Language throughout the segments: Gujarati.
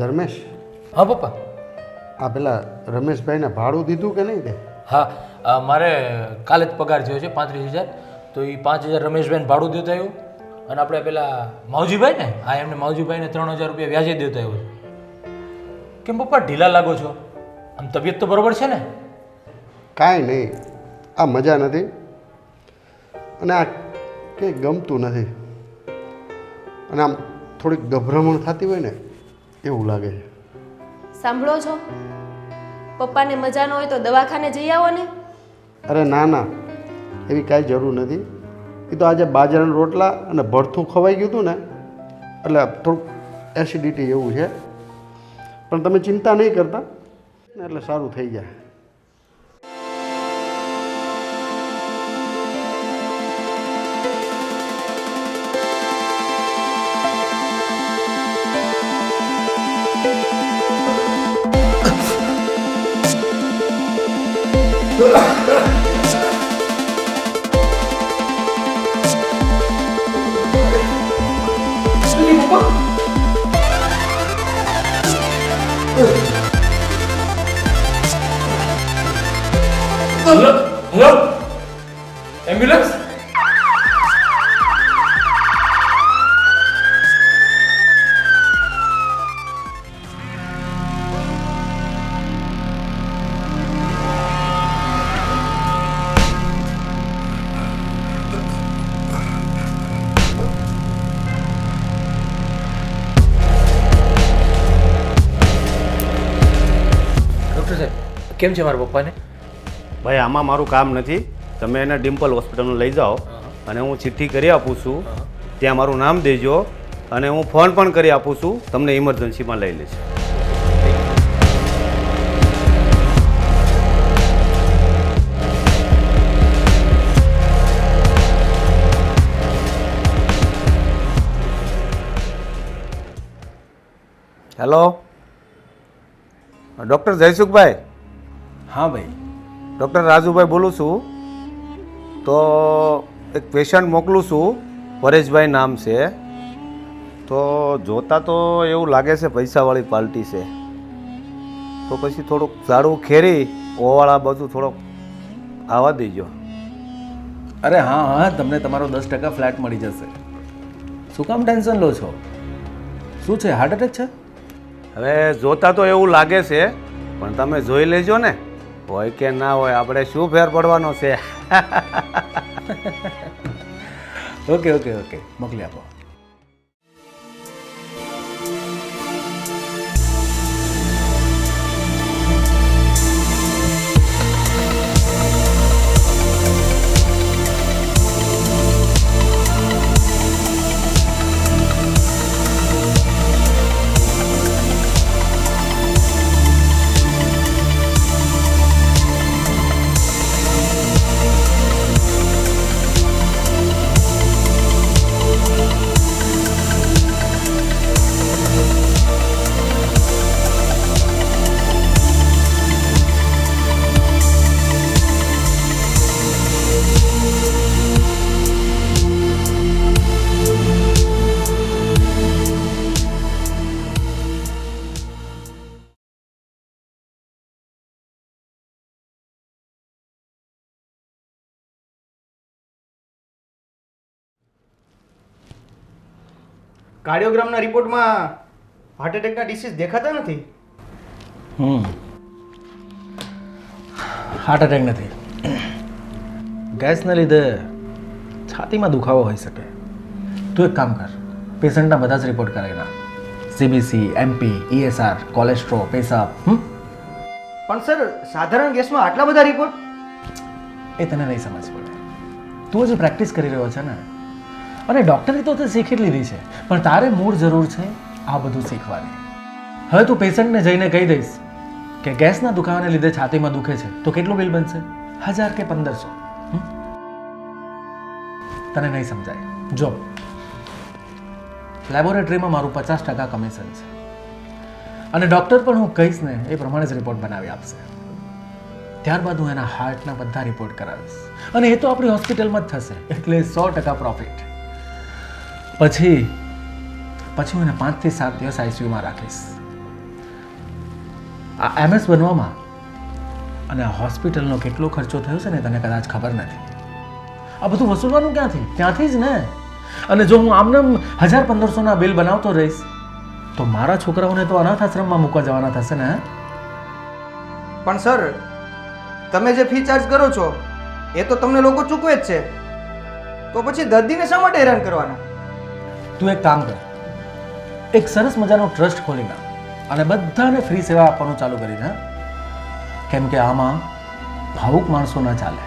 ધર્મેશ, હા પપ્પા. આ પેલા રમેશભાઈને ભાડું દીધું કે નહીં તે? હા, મારે કાલે જ પગાર થયો છે 35,000. તો એ 5,000 રમેશભાઈને ભાડું દેતા આવ્યું. અને આપણે પેલા માવજીભાઈ ને, હા એમને માવજીભાઈને 3,000 રૂપિયા વ્યાજે દેતા આવ્યું. કેમ પપ્પા ઢીલા લાગો છો? આમ તબિયત તો બરોબર છે ને? કાંઈ નહીં, આ મજા નથી અને આ કંઈ ગમતું નથી અને આમ થોડીક ગભરામણ થતી હોય ને એવું લાગે છે. સાંભળો છો? પપ્પાને મજા ન હોય તો દવાખાને જઈ આવો ને. અરે ના ના, એવી કાંઈ જરૂર નથી. એ તો આજે બાજરાના રોટલા અને ભરથું ખવાઈ ગયું હતું ને એટલે થોડુંક એસિડિટી એવું છે, પણ તમે ચિંતા નહીં કરતા એટલે સારું થઈ જાય. Hello, ambulance. ડૉક્ટર સાહેબ, કેમ છે મારા પપ્પાને? ભાઈ આમાં મારું કામ નથી. તમે એને ડિમ્પલ હોસ્પિટલમાં લઈ જાઓ અને હું ચિઠ્ઠી કરી આપું છું. ત્યાં મારું નામ દેજો અને હું ફોન પણ કરી આપું છું, તમને ઇમરજન્સીમાં લઈ લેશે. Hello, doctor Jaysukhbhai? હા ભાઈ. ડૉક્ટર રાજુભાઈ બોલું છું. તો એક પેશન્ટ મોકલું છું, પરેશભાઈ નામ છે. તો જોતા તો એવું લાગે છે પૈસાવાળી પાર્ટી છે. તો પછી થોડુંક ઝાડું ખેરી ઓવાળા બધું થોડોક આવવા દેજો. અરે હા હા, તમને તમારો 10% ફ્લેટ મળી જશે. શું કામ ટેન્શન લો છો? શું છે, હાર્ટ એટેક છે? હવે જોતા તો એવું લાગે છે, પણ તમે જોઈ લેજો ને, હોય કે ના હોય આપણે શું ફેર પડવાનો છે. ઓકે ઓકે ઓકે, મોકલી આપો. કાર્ડિયોગ્રામના રિપોર્ટમાં હાર્ટ એટેકના ડિસીઝ દેખાતા નથી. હાર્ટ એટેક નથી, ગેસને લીધે છાતીમાં દુખાવો હોઈ શકે. તું એક કામ કર, પેશન્ટના બધા જ રિપોર્ટ કરાવી નાખ. CBC, MP, ESR, કોલેસ્ટ્રો, પેશાબ. પણ સર, સાધારણ ગેસમાં આટલા બધા રિપોર્ટ? એ તને નહીં સમજ પડે. તું હજી પ્રેક્ટિસ કરી રહ્યો છે ને, અને ડૉક્ટરે તો તે શીખી લીધી છે, પણ તારે મૂળ જરૂર છે આ બધું શીખવાની. હવે તું પેશન્ટને જઈને કહી દઈશ કે ગેસના દુખાવાને લીધે છાતીમાં દુખે છે, તો કેટલું બિલ બનશે? 1000 કે 1500? તને નહીં સમજાય. જો, લેબોરેટરીમાં મારું 50% કમિશન છે, અને ડૉક્ટર પણ હું કહીશ ને એ પ્રમાણે જ રિપોર્ટ બનાવી આપશે. ત્યારબાદ હું એના હાર્ટના બધા રિપોર્ટ કરાવીશ, અને એ તો આપણી હોસ્પિટલમાં જ થશે, એટલે 100% પ્રોફિટ. પછી હું એને 5 થી 7 દિવસ ICUમાં રાખીશ. આ MS બનવામાં અને આ હોસ્પિટલનો કેટલો ખર્ચો થયો છે ને તને કદાચ ખબર નથી. આ બધું વસૂલવાનું ક્યાંથી? ત્યાંથી જ ને. અને જો હું આમનામ 1000-1500ના બિલ બનાવતો રહીશ તો મારા છોકરાઓને તો અનાથ આશ્રમમાં મૂકવા જવાના થશે ને. પણ સર, તમે જે ફી ચાર્જ કરો છો એ તો તમને લોકો ચૂકવે જ છે, તો પછી દર્દીને શા માટે હેરાન કરવાના? તું એક કામ કર, એક સરસ મજાનો ટ્રસ્ટ ખોલી નાખ અને બધાને ફ્રી સેવા આપવાનું ચાલુ કરી દે. કેમ કે આમાં ભાવુક માણસો ના ચાલે.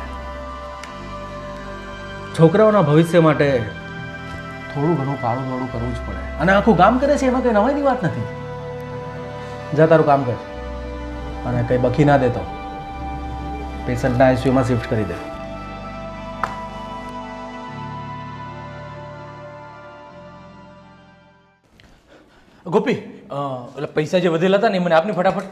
છોકરાઓના ભવિષ્ય માટે થોડું ઘણું કાળું દોડું કરવું જ પડે. અને આખું ગામ કરે છે એમાં કંઈ નવાઈની વાત નથી. જા તારું કામ કર અને કંઈ બખી ના દેતો પેશન્ટના આઈસીયુમાં શિફ્ટ કરી દે. ગોપી, એટલે પૈસા જે વધેલા હતા ને એ મને આપની ફટાફટ.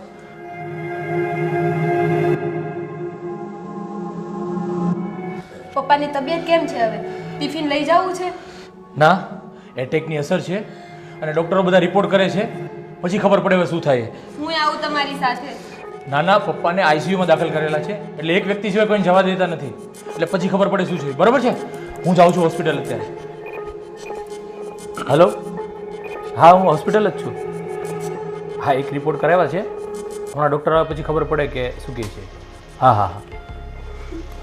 પપ્પાની તબિયત કેમ છે હવે? ટિફિન લઈ જવું છે? ના, એટેકની અસર છે અને ડૉક્ટરો બધા રિપોર્ટ કરે છે, પછી ખબર પડે હવે શું થાય. હું આવું તમારી સાથે. ના ના, પપ્પાને આઈસીયુમાં દાખલ કરેલા છે, એટલે એક વ્યક્તિ સિવાય કોઈને જવા દેતા નથી, એટલે પછી ખબર પડે શું છે. બરાબર છે, હું જાઉં છું હોસ્પિટલ અત્યારે. હલો, હા હું હોસ્પિટલ જ છું. હા, એક રિપોર્ટ કરાવ્યા છે, હમણાં ડૉક્ટર આવે પછી ખબર પડે કે શું કહે છે. હા હા હા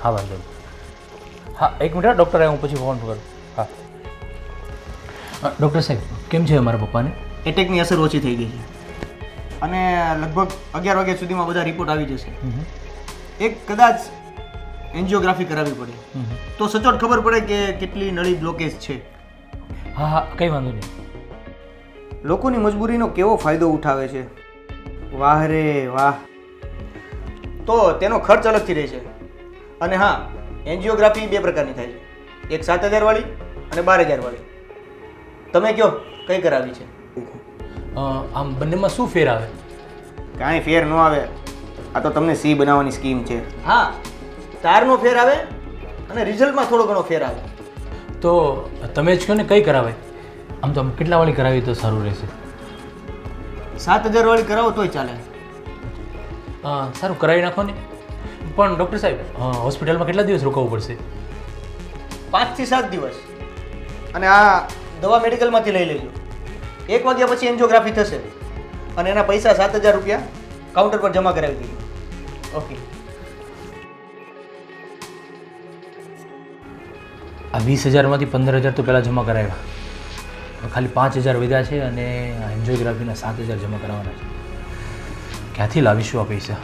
હા, વાંધો નહીં. હા, એક મિનિટ, ડૉક્ટર આવે હું પછી ફોન કરું. હા ડૉક્ટર સાહેબ, કેમ છે અમારા પપ્પાને? એટેકની અસર ઓછી થઈ ગઈ છે અને લગભગ 11 વાગ્યા સુધીમાં બધા રિપોર્ટ આવી જશે. એક કદાચ એન્જિયોગ્રાફી કરાવવી પડે તો સચોટ ખબર પડે કે કેટલી નળી બ્લોકેજ છે. હા હા, કંઈ વાંધો નહીં. લોકોની મજબૂરીનો કેવો ફાયદો ઉઠાવે છે, વાહ રે વાહ. તો તેનો ખર્ચ અલગથી રહે છે. અને હા, એન્જિયોગ્રાફી 2 પ્રકારની થાય છે, એક 7000 વાળી અને 12000 વાળી. તમે કહો કઈ કરાવી છે? આમ બંનેમાં શું ફેર આવે? કાંઈ ફેર ન આવે, આ તો તમને સી બનાવવાની સ્કીમ છે. હા, તારનો ફેર આવે અને રિઝલ્ટમાં થોડો ઘણો ફેર આવે. તો તમે જ કહો ને કઈ કરાવાય? આમ તો આમ કેટલા વાળી કરાવી તો સારું રહેશે? 7000 વાળી કરાવો તોય ચાલે. સારું, કરાવી નાખો ને. પણ ડૉક્ટર સાહેબ, હોસ્પિટલમાં કેટલા દિવસ રોકાવું પડશે? 5 થી 7 દિવસ. અને આ દવા મેડિકલમાંથી લઈ લેજો. 1 વાગ્યા પછી એન્જિયોગ્રાફી થશે અને એના પૈસા 7000 રૂપિયા કાઉન્ટર પર જમા કરાવી દીધું. ઓકે. આ 20,000માંથી 15,000 તો પહેલાં જમા કરાવ્યા, ખાલી 5,000 વધ્યા છે અને આ એન્જિયોગ્રાફીના 7,000 જમા કરાવવાના છે. ક્યાંથી લાવીશું આ પૈસા?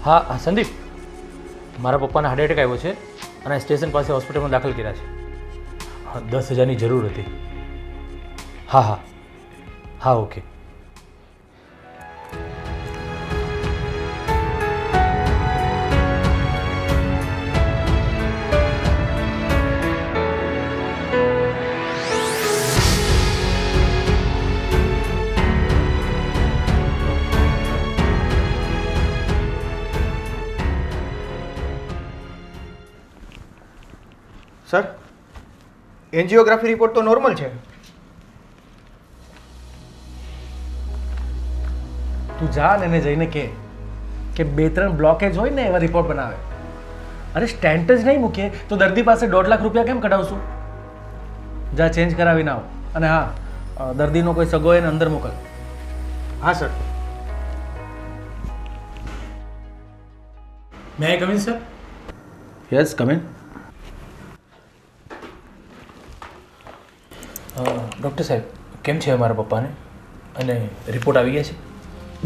હા સંદીપ, મારા પપ્પાને હાર્ટ એટેક આવ્યો છે અને સ્ટેશન પાસે હોસ્પિટલમાં દાખલ કર્યા છે. 10,000ની જરૂર હતી. હા હા હા, ઓકે. સર, એન્જિયોગ્રાફી રિપોર્ટ તો નોર્મલ છે. તું જા ને એને જઈને કે 2-3 બ્લોકેજ હોય ને એવા રિપોર્ટ બનાવે. અરે સ્ટેન્ટ જ નહીં મૂકીએ તો દર્દી પાસે 1.5 લાખ રૂપિયા કેમ કઢાવશું? જા ચેન્જ કરાવીને આવ. અને હા, દર્દીનો કોઈ સગો એને અંદર મોકલ. હા sir. May I come in sir? Yes, come in. Doctor સાહેબ, કેમ છે અમારા પપ્પાને અને રિપોર્ટ આવી ગયા છે?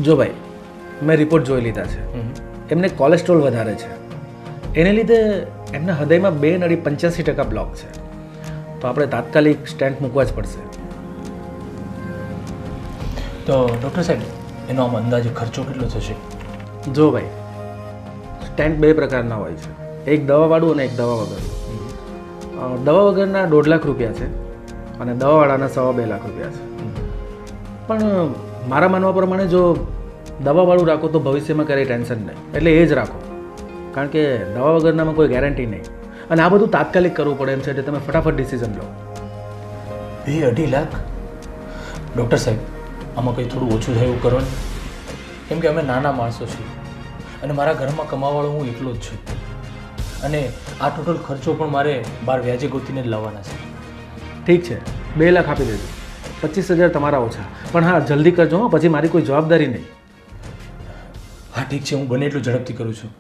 જો ભાઈ, મેં રિપોર્ટ જોઈ લીધા છે. એમને કોલેસ્ટ્રોલ વધારે છે, એને લીધે એમના હૃદયમાં 2 નળી 85% બ્લોક છે. તો આપણે તાત્કાલિક સ્ટેન્ટ મૂકવા જ પડશે. તો ડૉક્ટર સાહેબ, એનો આમ અંદાજે ખર્ચો કેટલો થશે? જો ભાઈ, સ્ટેન્ટ 2 પ્રકારના હોય છે, એક દવાવાળું અને એક દવા વગરનું. દવા વગરના 1.5 લાખ રૂપિયા છે અને દવાવાળાના 2.5 લાખ રૂપિયા છે. પણ મારા માનવા પ્રમાણે જો દવાવાળું રાખો તો ભવિષ્યમાં ક્યારેય ટેન્શન નહીં, એટલે એ જ રાખો. કારણ કે દવા વગરનામાં કોઈ ગેરંટી નહીં અને આ બધું તાત્કાલિક કરવું પડે એમ છે એટલે તમે ફટાફટ ડિસિઝન લો. 2-2.5 લાખ? ડૉક્ટર સાહેબ, આમાં કંઈ થોડું ઓછું થાય એવું કરો ને. કેમ કે અમે નાના માણસો છીએ અને મારા ઘરમાં કમાવાવાળો હું એકલો જ છું. અને આ ટોટલ ખર્ચો પણ મારે બહાર વ્યાજે ગોતીને જ લાવવાના છે. ઠીક છે, 2 લાખ આપી દેજો. 25,000 તમારા ઓછા, પણ હા જલ્દી કરજો હો, પછી મારી કોઈ જવાબદારી નહીં. હા ઠીક છે, હું બને એટલું ઝડપથી કરું છું.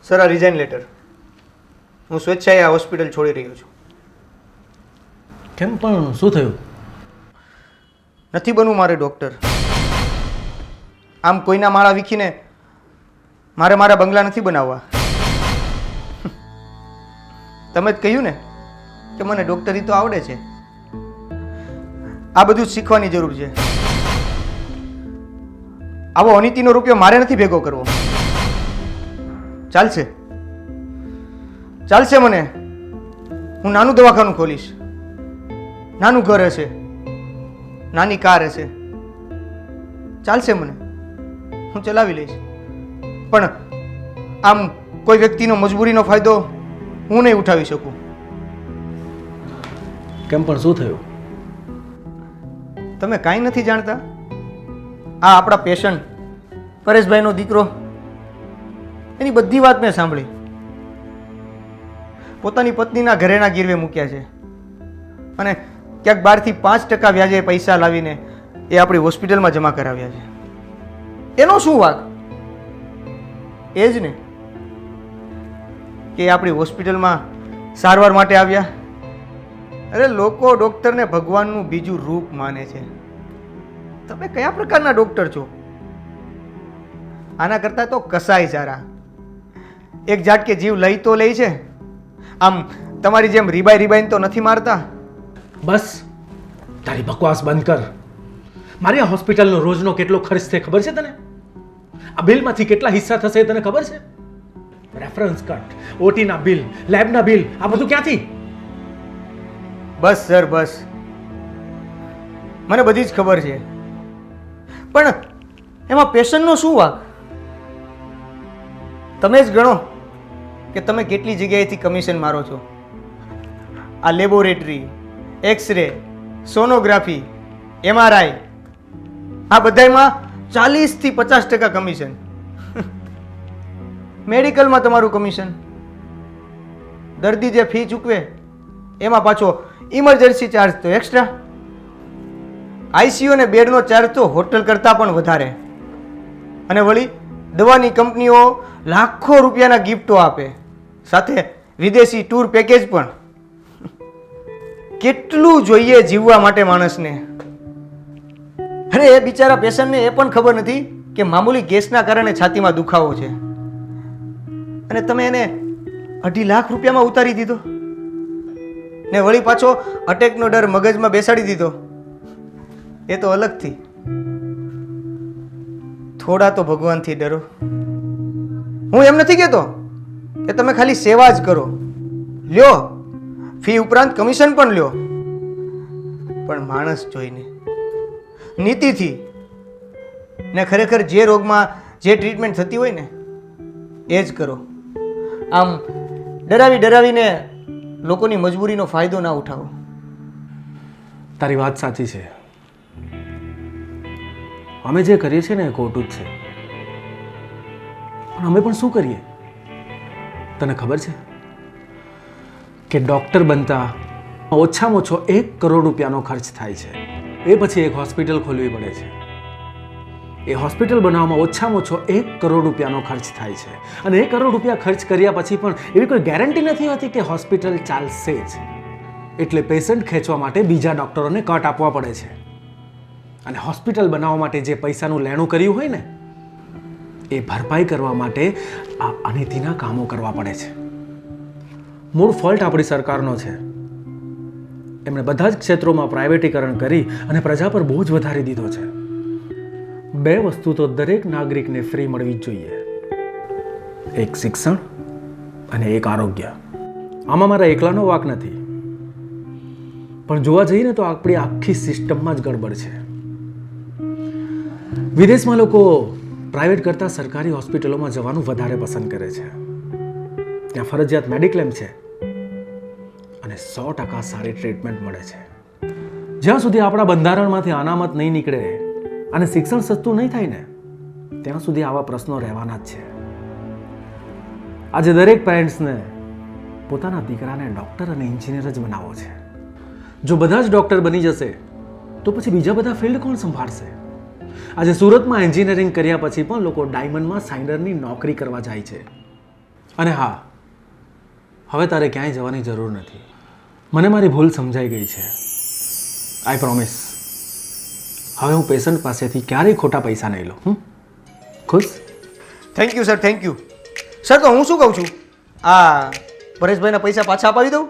સર, આ રિઝાઇન લેટર. હું સ્વેચ્છાએ આ હોસ્પિટલ છોડી રહ્યો છું. કેમ પણ શું થયું? નથી બનવું મારે ડૉક્ટર. આમ કોઈના માળા વીખીને મારે મારા બંગલા નથી બનાવવા. તમે જ કહ્યું ને કે મને ડૉક્ટરી તો આવડે છે. આ બધું જ શીખવાની જરૂર છે. આવો અનિતિનો રૂપિયો મારે નથી ભેગો કરવો. ચાલશે ચાલશે મને. હું નાનું દવાખાનું ખોલીશ, નાનું ઘર હશે, નાની કાર હશે, ચાલશે મને. હું ચલાવી લઈશ. પણ આમ કોઈ વ્યક્તિનો મજબૂરીનો ફાયદો હું નહીં ઉઠાવી શકું. કેમ પણ શું થયું? તમે કાંઈ નથી જાણતા? આ આપણા પેશન્ટ પરેશભાઈનો દીકરો, એની બધી વાત મેં સાંભળી. પોતાની પત્નીના ઘરેણા ગીરવે મૂક્યા છે અને ક્યાંક 12% વ્યાજે પૈસા લાવીને એ આપણી હોસ્પિટલમાં જમા કરાવ્યા છે. એનો શું વાંક? એ જ ને કે આપણી હોસ્પિટલમાં સારવાર માટે આવ્યા. અરે લોકો ડૉક્ટરને ભગવાનનું બીજું રૂપ માને છે. તમે કયા પ્રકારના ડૉક્ટર છો? આના કરતાં તો કસાઈ સારા. એક ઝાટકે જીવ લઈ તો લે છે, આમ તમારી જેમ રીબાઈને તો નથી મારતા. બસ તારી બકવાસ બંધ કર. મારી આ હોસ્પિટલનો રોજનો કેટલો ખર્ચ થાય ખબર છે તને? આ બિલમાંથી કેટલા હિસ્સા થશે તને ખબર છે? રેફરન્સ કટ, ઓટીના બિલ, લેબના બિલ, આ બધું ક્યાંથી? બસ સર બસ, મને બધી જ ખબર છે. પણ એમાં પેશન્ટનો શું વાંક? તમે જ ગણો કે તમે કેટલી જગ્યાએથી કમિશન મારો છો. આ લેબોરેટરી, એક્સરે, સોનોગ્રાફી, MRI, આ બધામાં 40 થી 50% કમિશન. મેડિકલમાં તમારું કમિશન. દર્દી જે ફી ચૂકવે એમાં પાછો ઇમરજન્સી ચાર્જ તો એક્સ્ટ્રા. ICU અને બેડનો ચાર્જ તો હોટલ કરતાં પણ વધારે. અને વળી દવાની કંપનીઓ લાખો રૂપિયાના ગિફ્ટો આપે, સાથે વિદેશી ટૂર પેકેજ પણ. કેટલું જોઈએ જીવવા માટે માણસને? અરે એ બિચારા પેશન્ટને એ પણ ખબર નથી કે મામૂલી ગેસના કારણે છાતીમાં દુખાવો છે, અને તમે એને 2.5 લાખ રૂપિયામાં ઉતારી દીધો ને વળી પાછો અટેકનો ડર મગજમાં બેસાડી દીધો. એ તો અલગથી. થોડા તો ભગવાનથી ડરો. હું એમ નથી કહેતો કે તમે ખાલી સેવા જ કરો, લ્યો ફી ઉપરાંત કમિશન પણ લ્યો, પણ માણસ જોઈને, નીતિથી, ને ખરેખર જે રોગમાં જે ટ્રીટમેન્ટ થતી હોય ને એ જ કરો. આમ ડરાવીને લોકોની મજબૂરીનો ફાયદો ના ઉઠાવો. તારી વાત સાચી છે. અમે જે કરીએ છીએ ને એ ખોટું જ છે, પણ અમે પણ શું કરીએ? તને ખબર છે કે ડૉક્ટર બનતા ઓછામાં ઓછો 1 કરોડ રૂપિયાનો ખર્ચ થાય છે. એ પછી એક હોસ્પિટલ ખોલવી પડે છે. એ હોસ્પિટલ બનાવવામાં ઓછામાં ઓછો 1 કરોડ રૂપિયાનો ખર્ચ થાય છે. અને 1 કરોડ રૂપિયા ખર્ચ કર્યા પછી પણ એવી કોઈ ગેરંટી નથી હોતી કે હોસ્પિટલ ચાલશે જ. એટલે પેશન્ટ ખેંચવા માટે બીજા ડૉક્ટરોને કટ આપવા પડે છે. અને હોસ્પિટલ બનાવવા માટે જે પૈસાનું લેણું કર્યું હોય ને એ ભરપાઈ કરવા માટે આ અનીતિના કામો કરવા પડે છે. મૂળ ફોલ્ટ આપણી સરકારનો છે. એમણે બધા જ ક્ષેત્રોમાં પ્રાઇવેટીકરણ કરી અને પ્રજા પર બોજ વધારી દીધો છે. 2 વસ્તુ તો દરેક નાગરિકને ફ્રી મળવી જ જોઈએ, એક શિક્ષણ અને એક આરોગ્ય. આમાં મારા એકલાનો વાંક નથી, પણ જોવા જઈએ તો આપણી આખી સિસ્ટમમાં જ ગડબડ છે. વિદેશમાં લોકો પ્રાઇવેટ કરતાં સરકારી હોસ્પિટલોમાં જવાનું વધારે પસંદ કરે છે. ત્યાં ફરજિયાત મેડિક્લેમ છે અને 100% સારી ટ્રીટમેન્ટ મળે છે. જ્યાં સુધી આપણા બંધારણમાંથી અનામત નહીં નીકળે અને શિક્ષણ સસ્તું નહીં થાય ને ત્યાં સુધી આવા પ્રશ્નો રહેવાના જ છે. આજે દરેક પેરેન્ટ્સને પોતાના દીકરાને ડૉક્ટર અને એન્જિનિયર જ બનાવવો છે. જો બધા જ ડૉક્ટર બની જશે તો પછી બીજા બધા ફિલ્ડ કોણ સંભાળશે? આજે સુરતમાં એન્જિનિયરિંગ કર્યા પછી પણ લોકો ડાયમંડમાં સાઇનરની નોકરી કરવા જાય છે. અને હા, હવે તારે ક્યાંય જવાની જરૂર નથી. મને મારી ભૂલ સમજાઈ ગઈ છે. આઈ પ્રોમિસ, હવે હું પેશન્ટ પાસેથી ક્યારેય ખોટા પૈસા નહીં લઉં. ખુશ? Thank you sir, thank you sir. તો હું શું કહું છું, આ પરેશભાઈના પૈસા પાછા અપાવી દઉં?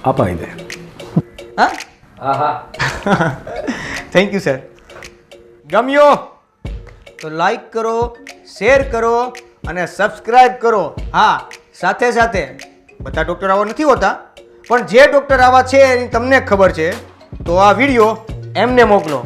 અપાવી દે. હા હા હા. Thank you sir. ગમ્યો તો લાઈક કરો, શેર કરો અને સબસ્ક્રાઇબ કરો. હા, સાથે સાથે બધા ડૉક્ટર આવા નથી હોતા, પણ જે ડૉક્ટર આવા છે એની તમને ખબર છે તો આ વિડીયો એમને મોકલો.